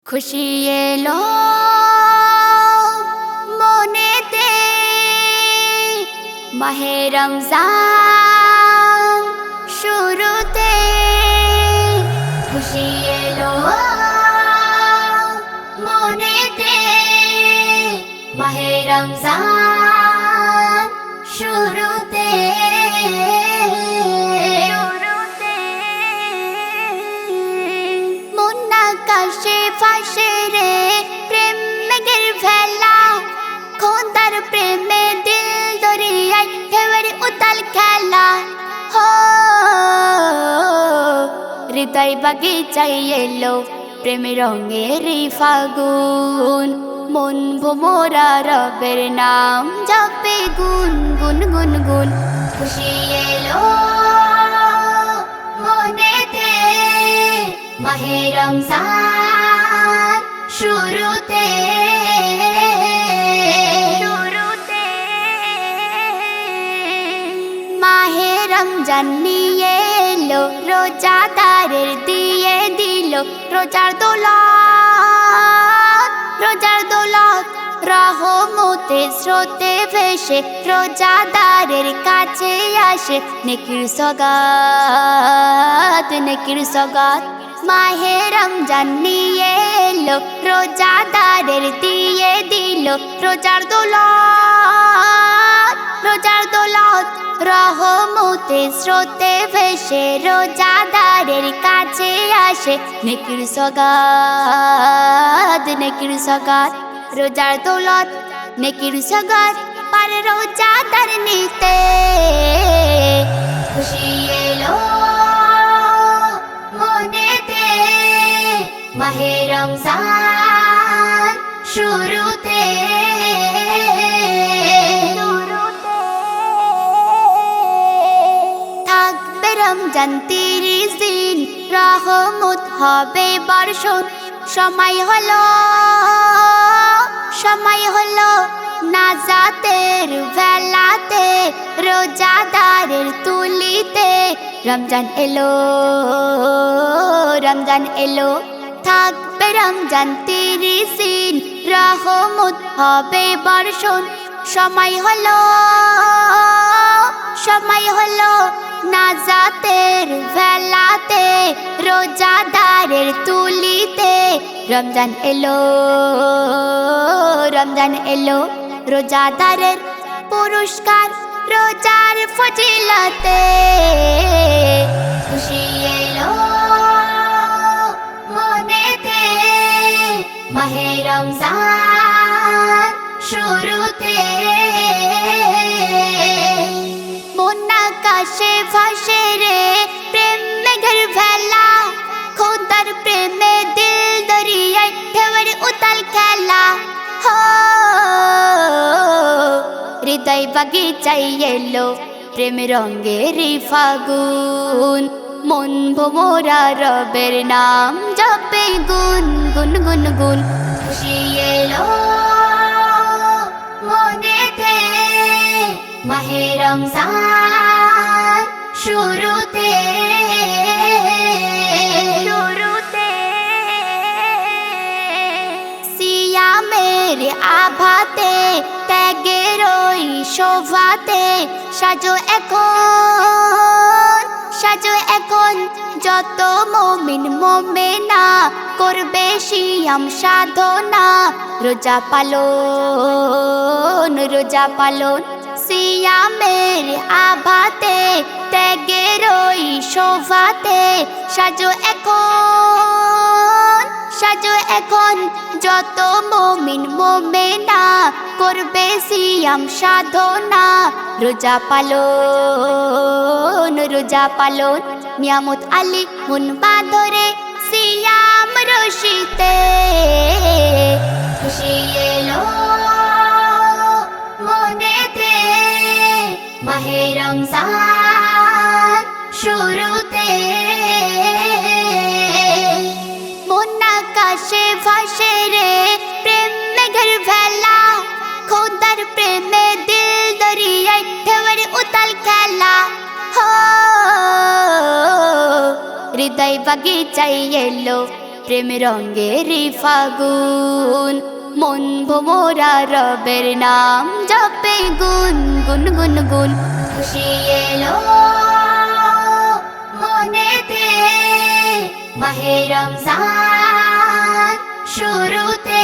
খুশি এলো মনেতে মাহে রমজান শুরুতে খুশি এলো মনেতে মাহে রমজান শুরুতে আকাশে ফাঁসে রে প্রেম মেঘের ভেলা খোদার প্রেমে দিল দরিয়ায় ঢেউয়ের উতাল খেলা হো হৃদয় বাগিচায় এলো প্রেম রঙের ফাগুন মন ভোমরা রবের নাম জপে গুন গুন গুন গুন খুশি এলো মনেতে মাহে রমজান শুরুতে মাহে রমজান নিয়ে এলো রোজাদারের দিয়ে দিল রোজার দৌলত রহমতে স্রোতে ভেসে রোজাদারের কাছে আসে নেকির সগাত মাহে রমজান নিয়ে এলো রোজাদারের দিয়ে দিল রোজার দৌলত রহমতে স্রোতে ভেসে রোজাদারের কাছে আসে নেকির সগাত রোজার দৌলত নেকির সগাত পার রোজাদার নিতে খুশি এলো মনেতে মাহে রমজান শুরুতে থাকবে রমজান 30 দিন রহমত হবে বর্ষণ সময় হলো নাজাতের বেলাতে রোজাদারের তুলিতে রমজান এলো থাকবে রমজান 30 দিন রহমত হবে বর্ষণ সময় হলো নাজাতের বেলাতে রোজাদারের তুলিতে রমজান এলো রোজাদারের পুরস্কার রোজার ফজিলতে খুশি এলো মনেতে মাহে রমজান শুরুতে মন আকাশে ভাসে রে প্রেম মেঘের ভেলা খোদার প্রেমে দিল দরিয়ায় ঢেউয়ের উতাল খেলা হো হৃদয় বাগিচায় এলো প্রেম রঙের ফাগুন মন ভোমরা রবের নাম জপে গুন গুন গুন গুন খুশি এলো মনেতে মাহে রমজান শুরুতে সিয়ামের আভাতে ত্যাগের ওই শোভাতে সাজো এখন যত মুমিন মুমিনা করবে সিয়াম সাধনা রোজা পালন সিয়ামের আভাতে ত্যাগের ওই শোভাতে সাজো এখন যত মুমিন মুমিনা করবে সিয়াম সাধনা রোজা পালন নিয়ামত আলী মন বাঁধরে সিয়াম রশিতে খুশি এলো মনেতে মাহে রমজান শুরুতে মন আকাশে ভাসে রে প্রেম মেঘের ভেলা খোদার প্রেমে দিল দরিয়ায় ঢেউয়ের উতাল খেলা হো হৃদয় বাগিচায় এলো প্রেম রঙের ফাগুন মন ভোমরা রবের নাম জপে গুন গুন গুন গুন খুশি এলো মনেতে মাহে রমজান শুরুতে